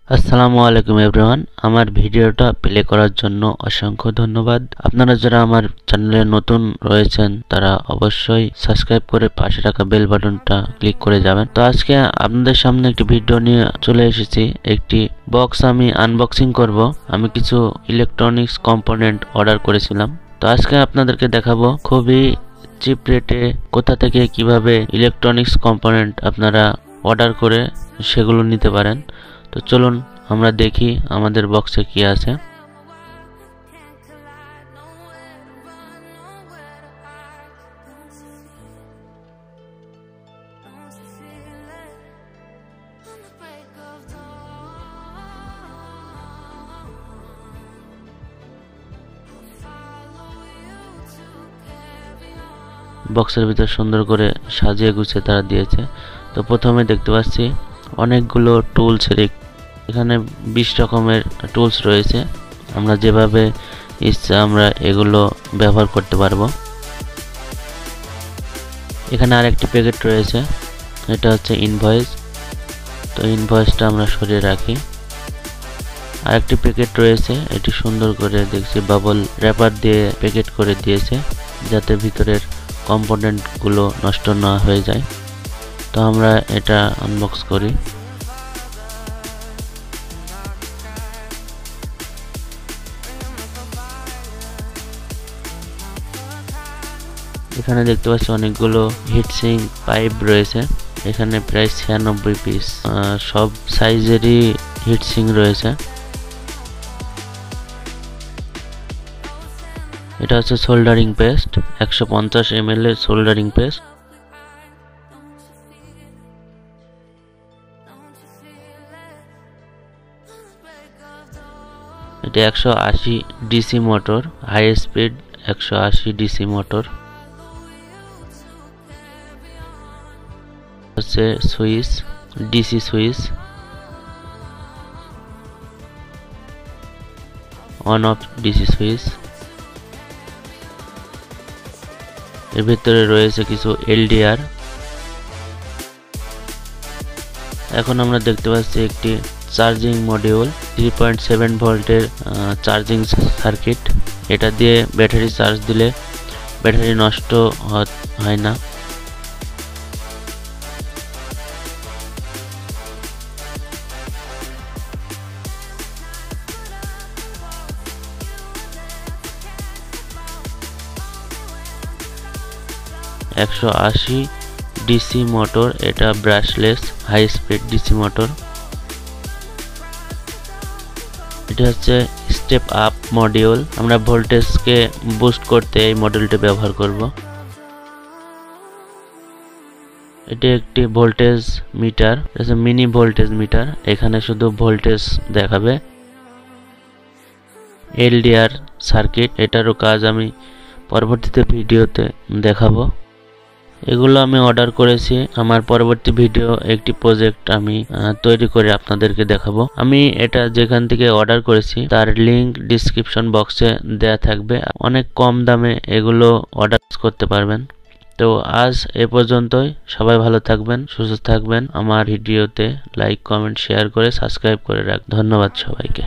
আসসালামু আলাইকুম এভরিওয়ান, আমার ভিডিওটা প্লে করার জন্য অসংখ্য ধন্যবাদ। আপনারা যারা আমার চ্যানেলে নতুন রয়েছেন তারা অবশ্যই সাবস্ক্রাইব করে পাশে রাখা বেল বাটনটা ক্লিক করে যাবেন। তো আজকে আপনাদের সামনে একটি ভিডিও নিয়ে চলে এসেছি। একটি বক্স আমি আনবক্সিং করব। আমি কিছু ইলেকট্রনিক্স কম্পোনেন্ট অর্ডার করেছিলাম। তো আজকে আপনাদেরকে দেখাবো খুবই চিপ রেটে কোথা থেকে কিভাবে ইলেকট্রনিক্স কম্পোনেন্ট আপনারা অর্ডার করে সেগুলো নিতে পারেন। তো চলুন আমরা দেখি আমাদের বক্সে কি আছে। বক্সের ভিতর সুন্দর করে সাজিয়ে গুছিয়ে তারা দিয়েছে। তো প্রথমে দেখতে পাচ্ছি অনেকগুলো টুলসের, এখানে 20 রকমের টুলস রয়েছে। আমরা যেভাবে ইচ্ছা আমরা এগুলো ব্যবহার করতে পারবো। এখানে আরেকটি প্যাকেট রয়েছে, এটা হচ্ছে ইনভয়েস। তো ইনভয়েসটা আমরা সরিয়ে রাখি। আরেকটি প্যাকেট রয়েছে, এটি সুন্দর করে দেখছি বাবল র্যাপার দিয়ে প্যাকেট করে দিয়েছে যাতে ভিতরের কম্পোনেন্টগুলো নষ্ট না হয়ে যায়। তো আমরা এটা আনবক্স করি। এখানে দেখতে পাচ্ছি অনেকগুলো হিটসিং পাইপ রয়েছে। এখানে প্রায় 96 পিস, সব সাইজেরই হিটসিং রয়েছে। এটা হচ্ছে সোল্ডারিং পেস্ট, 150 ml এর সোল্ডারিং পেস্ট। এটা 180 DC motor, high speed 180 DC motor. হচ্ছে switch, DC switch, on off DC switch. এর ভিতরে রয়েছে কিছু এলডিআর। এখন আমরা দেখতে পাচ্ছি একটি চার্জিং মডিউল, 3.7 ভোল্টের চার্জিং সার্কিট। এটা দিয়ে ব্যাটারি চার্জ দিলে ব্যাটারি নষ্ট হয় না। একশো 180 ডিসি মোটর, এটা brushless high speed DC motor. এটা হচ্ছে স্টেপ আপ মডিউল, আমরা ভোল্টেজকে বুস্ট করতে এই মডিউলটি ব্যবহার করব। এটি একটি voltage metre, mini voltage metre. এখানে শুধু ভোল্টেজ দেখাবে। এলডিআর সার্কিট, এটারও কাজ আমি পরবর্তীতে ভিডিওতে দেখাবো। এগুলো আমি অর্ডার করেছি। আমার পরবর্তী ভিডিও একটি প্রজেক্ট আমি তৈরি করে আপনাদেরকে দেখাবো। আমি এটা যেখান থেকে অর্ডার করেছি তার লিংক ডিসক্রিপশন বক্সে দেয়া থাকবে। অনেক কম দামে এগুলো অর্ডার করতে পারবেন। তো আজ এ পর্যন্তই। সবাই ভালো থাকবেন, সুস্থ থাকবেন। আমার ভিডিওতে লাইক, কমেন্ট, শেয়ার করে সাবস্ক্রাইব করে রাখ। ধন্যবাদ সবাইকে।